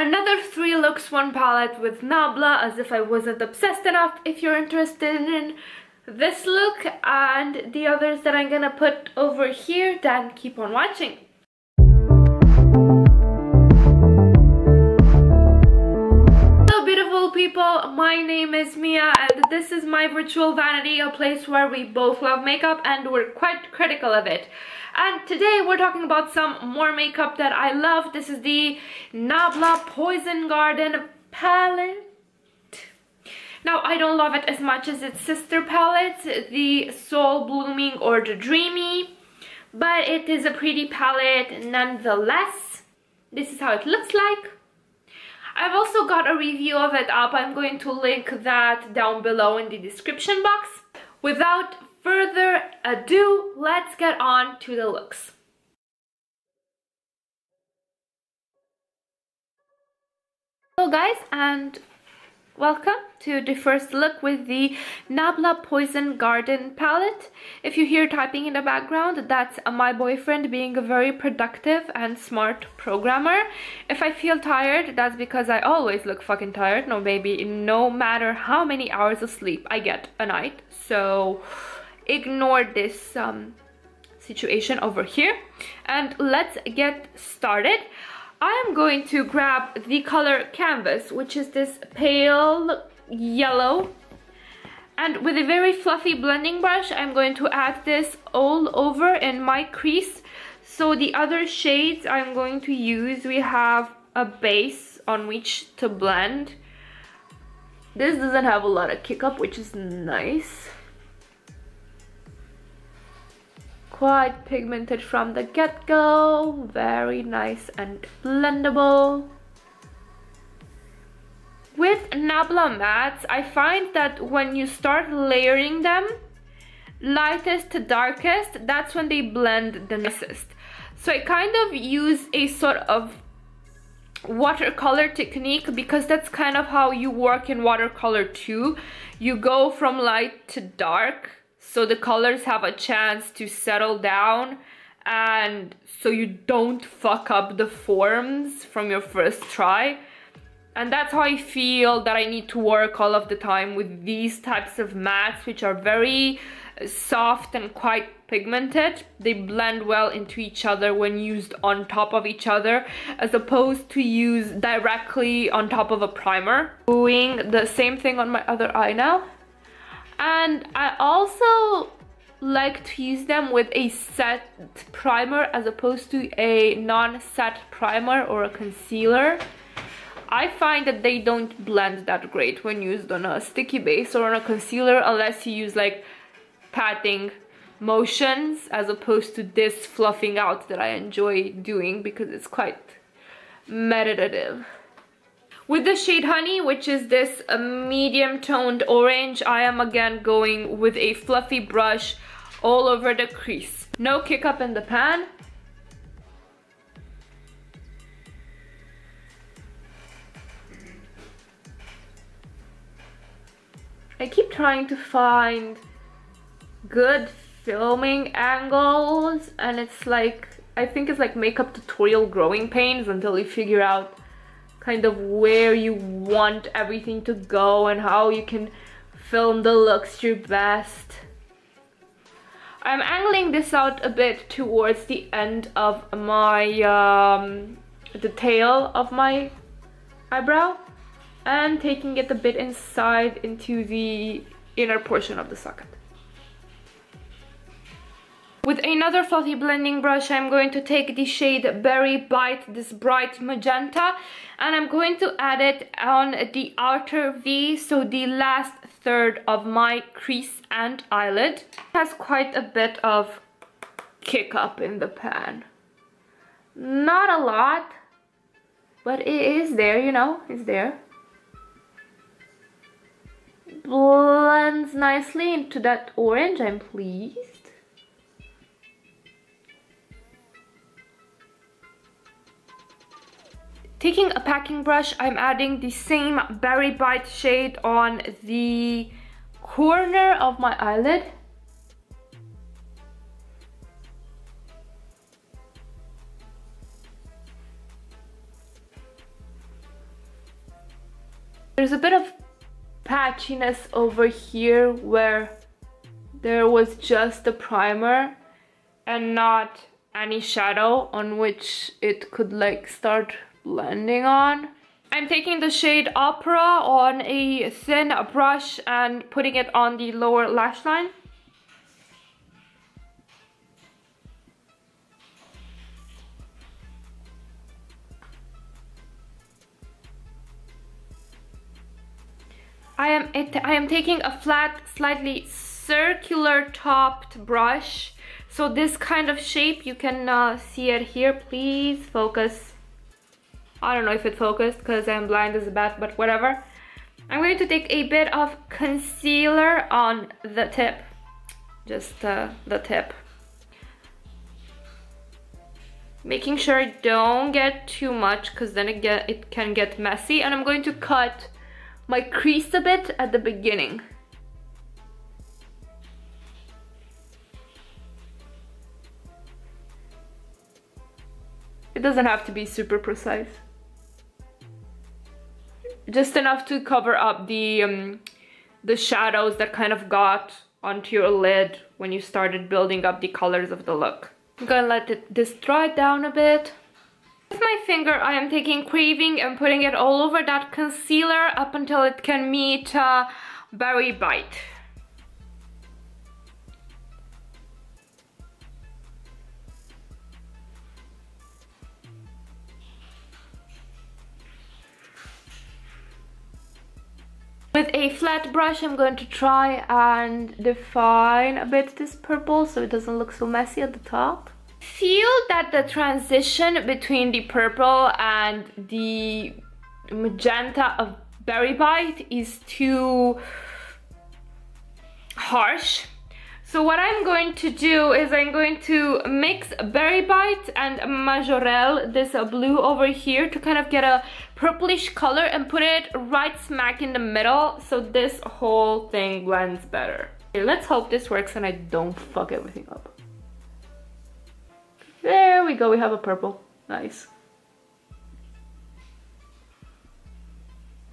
Another 3 looks 1 palette with Nabla, as if I wasn't obsessed enough. If you're interested in this look and the others that I'm gonna put over here, then keep on watching. Hello beautiful people, my name is Mia and this is my virtual vanity, a place where we both love makeup and we're quite critical of it. And today we're talking about some more makeup that I love. This is the Nabla Poison Garden palette. Now, I don't love it as much as its sister palettes, the Soul Blooming or the Dreamy, but it is a pretty palette nonetheless. This is how it looks like. I've also got a review of it up. I'm going to link that down below in the description box. Without further ado, let's get on to the looks. Hello guys, and welcome to the first look with the Nabla Poison Garden palette. If you hear typing in the background, that's my boyfriend being a very productive and smart programmer. If I feel tired, that's because I always look fucking tired. No baby, no matter how many hours of sleep I get a night. So ignore this situation over here and let's get started. I am going to grab the color Canvas, which is this pale yellow, and with a very fluffy blending brush I'm going to add this all over in my crease. So the other shades I'm going to use, we have a base on which to blend. This doesn't have a lot of kick up, which is nice. Quite pigmented from the get-go, very nice and blendable. With Nabla mattes, I find that when you start layering them, lightest to darkest, that's when they blend the nicest. So I kind of use a sort of watercolor technique, because that's kind of how you work in watercolor too. You go from light to dark, so the colors have a chance to settle down and so you don't fuck up the forms from your first try. And that's how I feel that I need to work all of the time with these types of mattes, which are very soft and quite pigmented. They blend well into each other when used on top of each other, as opposed to use directly on top of a primer. Doing the same thing on my other eye now. And I also like to use them with a set primer as opposed to a non-set primer or a concealer. I find that they don't blend that great when used on a sticky base or on a concealer, unless you use like patting motions as opposed to this fluffing out that I enjoy doing because it's quite meditative. With the shade Honey, which is this medium toned orange, I am again going with a fluffy brush all over the crease. No kick up in the pan. I keep trying to find good filming angles, and it's like, I think it's like makeup tutorial growing pains until you figure out kind of where you want everything to go and how you can film the looks your best. I'm angling this out a bit towards the end of my the tail of my eyebrow and taking it a bit inside into the inner portion of the socket. With another fluffy blending brush, I'm going to take the shade Berry Bite, this bright magenta, and I'm going to add it on the outer V, so the last third of my crease and eyelid. It has quite a bit of kick up in the pan. Not a lot, but it is there, you know, it's there. Blends nicely into that orange, I'm pleased. Taking a packing brush, I'm adding the same Berry Bite shade on the corner of my eyelid. There's a bit of patchiness over here where there was just the primer and not any shadow on which it could like start blending on. I'm taking the shade Opera on a thin brush and putting it on the lower lash line. I am taking a flat, slightly circular topped brush. So this kind of shape, you can see it here. Please focus. I don't know if it focused because I'm blind as a bat, but whatever. I'm going to take a bit of concealer on the tip. Just the tip. Making sure I don't get too much because then it can get messy. And I'm going to cut my crease a bit at the beginning. It doesn't have to be super precise. Just enough to cover up the shadows that kind of got onto your lid when you started building up the colors of the look. I'm gonna let this dry down a bit. With my finger, I am taking Craving and putting it all over that concealer up until it can meet Berry Bite. With a flat brush, I'm going to try and define a bit this purple so it doesn't look so messy at the top. Feel that the transition between the purple and the magenta of Berry Bite is too harsh. So what I'm going to do is I'm going to mix Berry Bite and Majorelle, this blue over here, to kind of get a purplish color and put it right smack in the middle so this whole thing blends better. Okay, let's hope this works and I don't fuck everything up. There we go, we have a purple. Nice.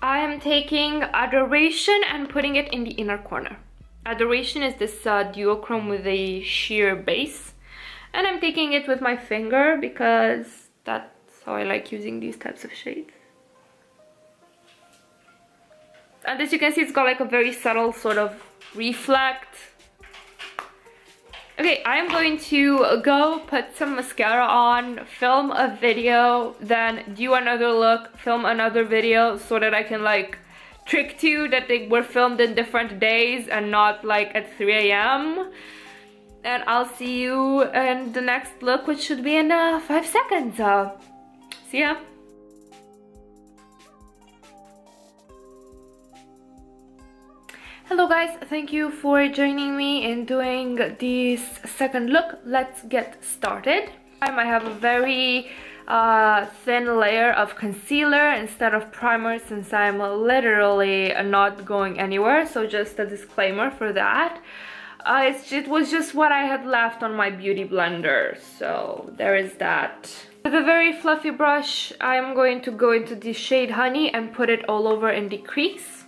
I am taking Adoration and putting it in the inner corner. Adoration is this duochrome with a sheer base. And I'm taking it with my finger because that's how I like using these types of shades. And as you can see, it's got like a very subtle sort of reflect. Okay, I'm going to go put some mascara on, film a video, then do another look, film another video so that I can like trick you that they were filmed in different days and not like at 3 AM. And I'll see you in the next look, which should be in 5 seconds. See ya. Hello guys, thank you for joining me in doing this second look. Let's get started. I have a very thin layer of concealer instead of primer since I'm literally not going anywhere, so just a disclaimer for that. It was just what I had left on my beauty blender, so there is that. With a very fluffy brush, I'm going to go into the shade Honey and put it all over in the crease.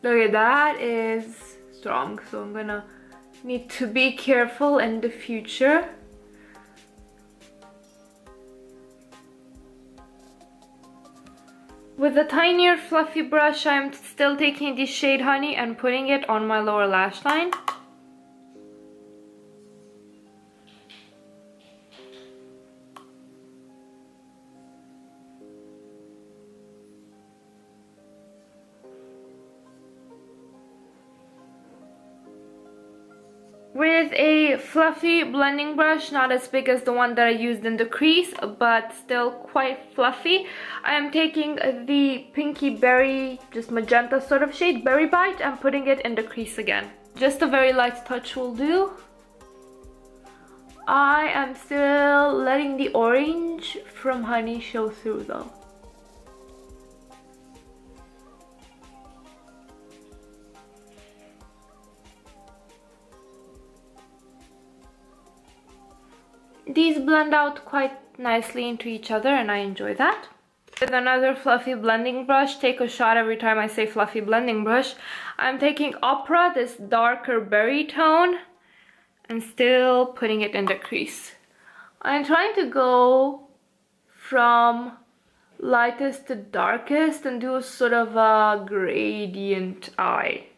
Okay, that is strong, so I'm gonna need to be careful in the future. With a tinier fluffy brush, I'm still taking the shade Honey and putting it on my lower lash line. With a fluffy blending brush, not as big as the one that I used in the crease, but still quite fluffy, I am taking the pinky berry, just magenta sort of shade, Berry Bite, and putting it in the crease again. Just a very light touch will do. I am still letting the orange from Honey show through though. These blend out quite nicely into each other and I enjoy that. With another fluffy blending brush, take a shot every time I say fluffy blending brush. I'm taking Opera, this darker berry tone, and still putting it in the crease. I'm trying to go from lightest to darkest and do a sort of a gradient eye.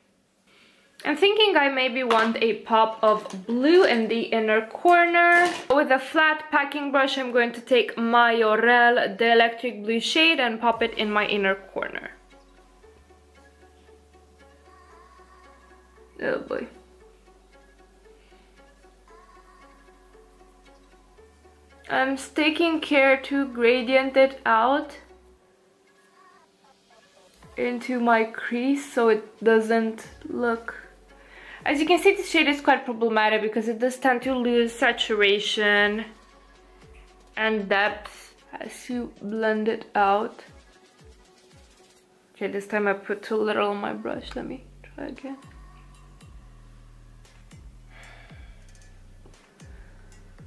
I'm thinking I maybe want a pop of blue in the inner corner. With a flat packing brush, I'm going to take Majorelle, the electric blue shade, and pop it in my inner corner. Oh boy. I'm taking care to gradient it out into my crease so it doesn't look... As you can see, this shade is quite problematic because it does tend to lose saturation and depth as you blend it out. Okay, this time I put too little on my brush. Let me try again.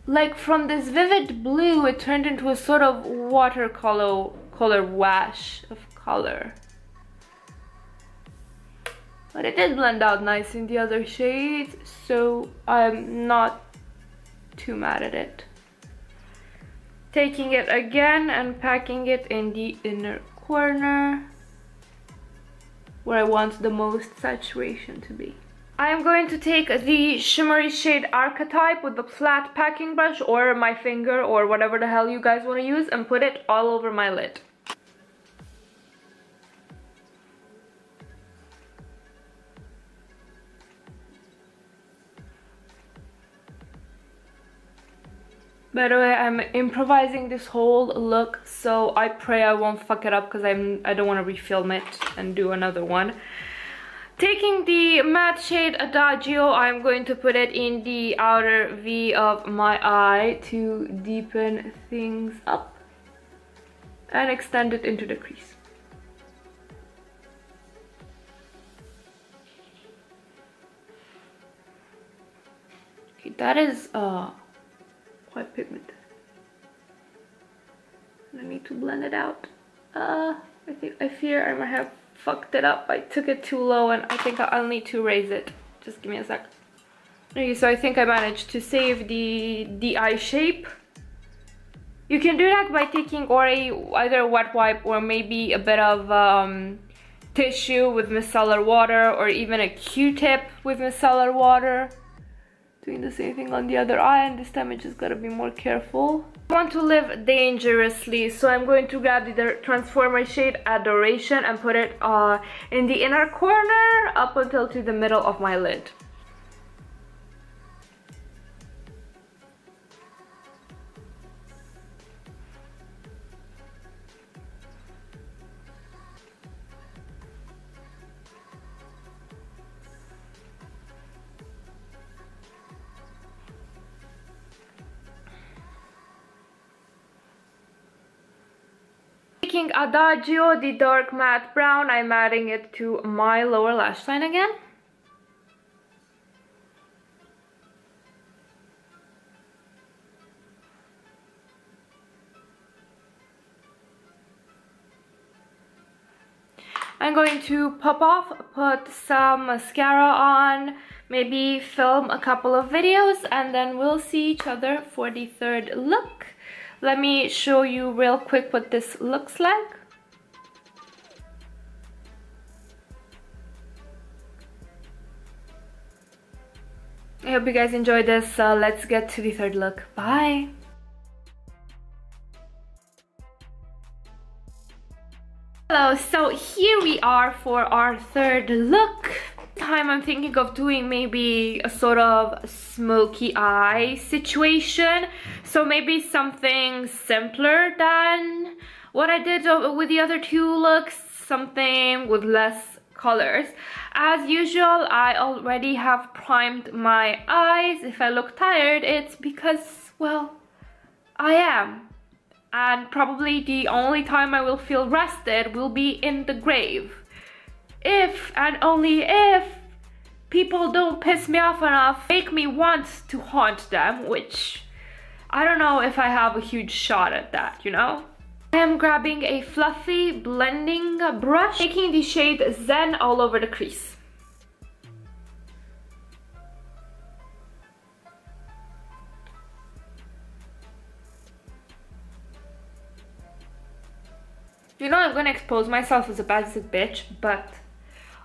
Like from this vivid blue, it turned into a sort of watercolor wash of color. But it did blend out nice in the other shades, so I'm not too mad at it. Taking it again and packing it in the inner corner where I want the most saturation to be. I'm going to take the shimmery shade Archetype with the flat packing brush or my finger or whatever the hell you guys want to use and put it all over my lid. By the way, I'm improvising this whole look, so I pray I won't fuck it up because I don't want to refilm it and do another one. Taking the matte shade Adagio, I'm going to put it in the outer V of my eye to deepen things up and extend it into the crease. Okay, that is quite pigmented. I need to blend it out. I fear I might have fucked it up. I took it too low and I think I'll need to raise it. Just give me a sec. Okay, so I think I managed to save the eye shape. You can do that by taking either a wet wipe or maybe a bit of tissue with micellar water, or even a Q-tip with micellar water. Doing the same thing on the other eye, and this time I just gotta be more careful. I want to live dangerously, so I'm going to grab the Transformer shade Adoration and put it in the inner corner up until to the middle of my lid. Taking Adagio, the dark matte brown, I'm adding it to my lower lash line again. I'm going to put some mascara on, maybe film a couple of videos, and then we'll see each other for the third look. Let me show you real quick what this looks like. I hope you guys enjoyed this. Let's get to the third look. Bye! Hello, so here we are for our third look. This time I'm thinking of doing maybe a sort of smoky eye situation. So maybe something simpler than what I did with the other two looks, something with less colors. As usual, I already have primed my eyes. If I look tired, it's because, well, I am. And probably the only time I will feel rested will be in the grave. If and only if people don't piss me off enough, make me want to haunt them, which I don't know if I have a huge shot at that, you know? I am grabbing a fluffy blending brush, taking the shade Zen all over the crease. You know, I'm gonna expose myself as a basic bitch, but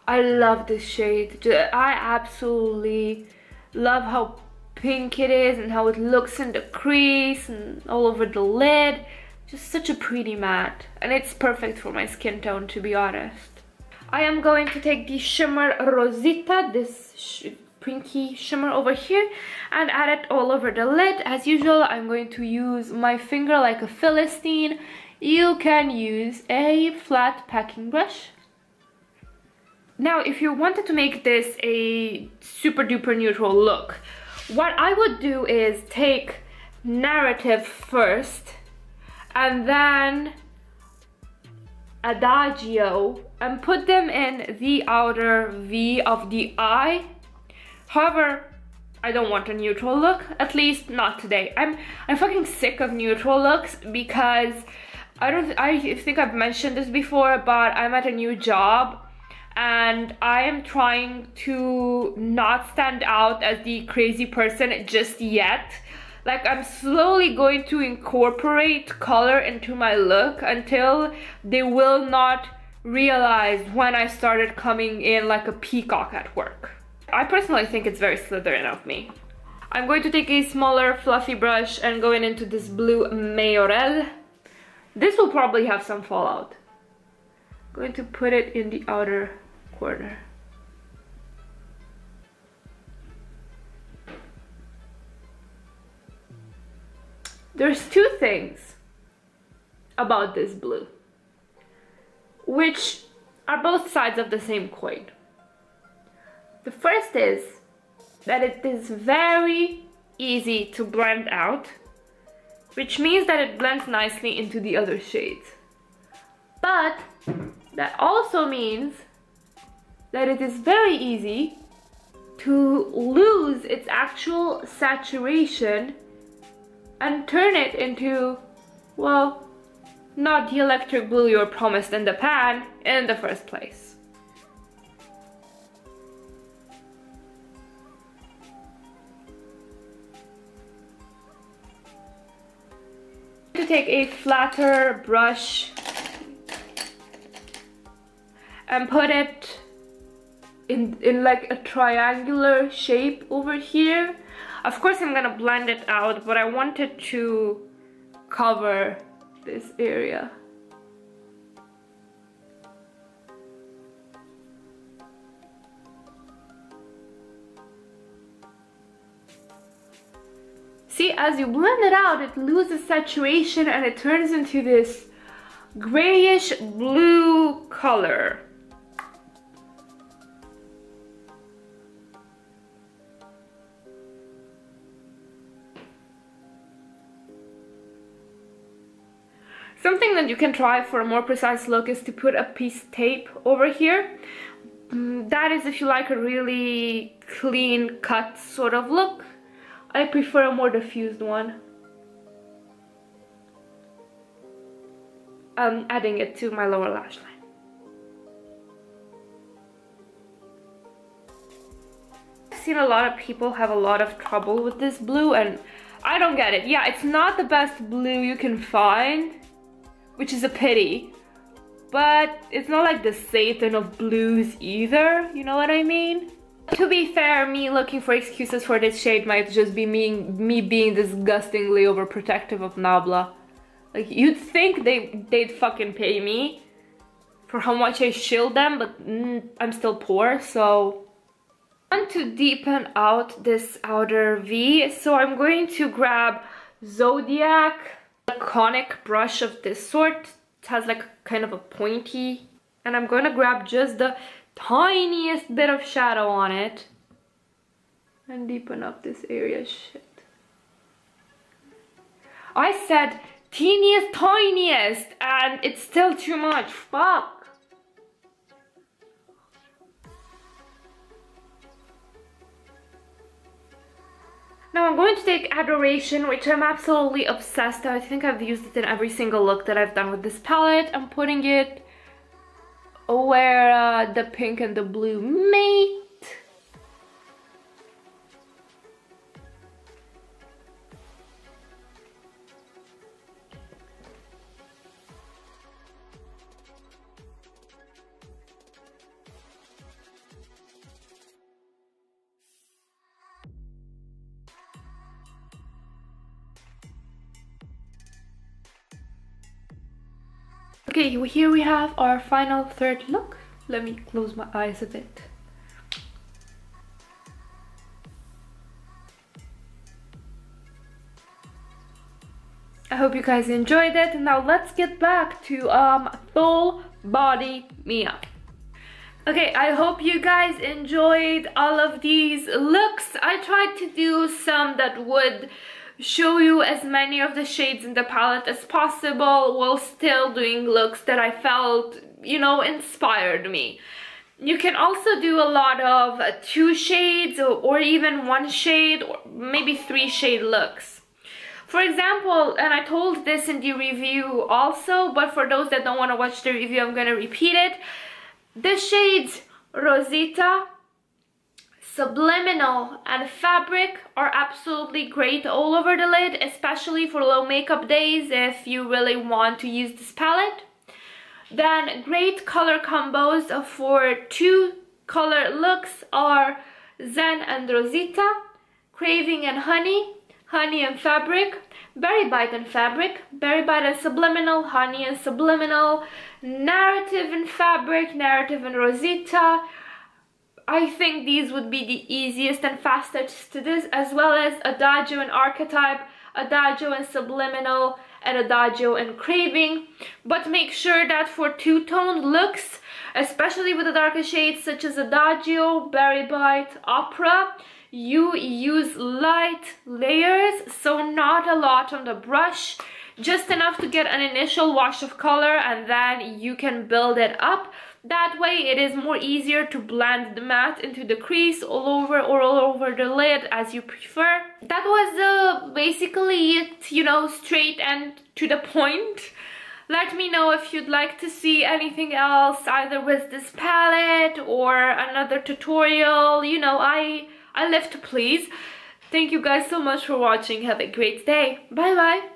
I love this shade. I absolutely love how pink it is and how it looks in the crease and all over the lid. Just such a pretty matte, and it's perfect for my skin tone, to be honest. I am going to take the shimmer Rosita, this pinky shimmer over here, and add it all over the lid. As usual, I'm going to use my finger like a Philistine. You can use a flat packing brush. Now, if you wanted to make this a super duper neutral look, what I would do is take Narrative first and then Adagio and put them in the outer V of the eye. However, I don't want a neutral look, at least not today. I'm fucking sick of neutral looks because I think I've mentioned this before, but I'm at a new job and I am trying to not stand out as the crazy person just yet. Like, I'm slowly going to incorporate color into my look until they will not realize when I started coming in like a peacock at work. I personally think it's very Slytherin of me. I'm going to take a smaller fluffy brush and go into this blue Mayorel. This will probably have some fallout. I'm going to put it in the outer corner. There's two things about this blue, which are both sides of the same coin. The first is that it is very easy to blend out, which means that it blends nicely into the other shades. But that also means that it is very easy to lose its actual saturation and turn it into, well, not the electric blue you were promised in the pan in the first place. To take a flatter brush and put it in like a triangular shape over here. Of course I'm gonna blend it out, but I wanted to cover this area. See, as you blend it out, it loses saturation and it turns into this grayish blue color. Something that you can try for a more precise look is to put a piece of tape over here. That is if you like a really clean cut sort of look. I prefer a more diffused one. I'm adding it to my lower lash line. I've seen a lot of people have a lot of trouble with this blue and I don't get it. Yeah, it's not the best blue you can find, which is a pity, but it's not like the Satan of blues either, you know what I mean? To be fair, me looking for excuses for this shade might just be me being disgustingly overprotective of Nabla. Like, you'd think they'd fucking pay me for how much I shield them, but I'm still poor, so... I want to deepen out this outer V, so I'm going to grab Zodiac, a conic brush of this sort. It has like kind of a pointy, and I'm going to grab just the tiniest bit of shadow on it and deepen up this area. Shit. I said teeniest, tiniest, and it's still too much. Fuck. Now I'm going to take Adoration, which I'm absolutely obsessed. I think I've used it in every single look that I've done with this palette. I'm putting it where the pink and the blue meet. Okay, here we have our final third look. Let me close my eyes a bit. I hope you guys enjoyed it. Now let's get back to full body Mia. Okay, I hope you guys enjoyed all of these looks. I tried to do some that would show you as many of the shades in the palette as possible while still doing looks that I felt, you know, inspired me. You can also do a lot of 2 shades or even 1 shade or maybe 3 shade looks. For example, and I told this in the review also, but for those that don't want to watch the review, I'm going to repeat it. The shades Rosita, Subliminal, and Fabric are absolutely great all over the lid, especially for low makeup days if you really want to use this palette. Then great color combos for 2 color looks are Zen and Rosita, Craving and Honey, Honey and Fabric, Berry Bite and Fabric, Berry Bite and Subliminal, Honey and Subliminal, Narrative and Fabric, Narrative and Rosita. I think these would be the easiest and fastest to this, as well as Adagio and Archetype, Adagio and Subliminal, and Adagio and Craving. But make sure that for 2-toned looks, especially with the darker shades such as Adagio, Berry Bite, Opera, you use light layers, so not a lot on the brush, just enough to get an initial wash of color, and then you can build it up. That way it is more easier to blend the matte into the crease all over the lid as you prefer. That was basically it, you know, straight and to the point. Let me know if you'd like to see anything else, either with this palette or another tutorial. You know, I live to please. Thank you guys so much for watching. Have a great day. Bye bye.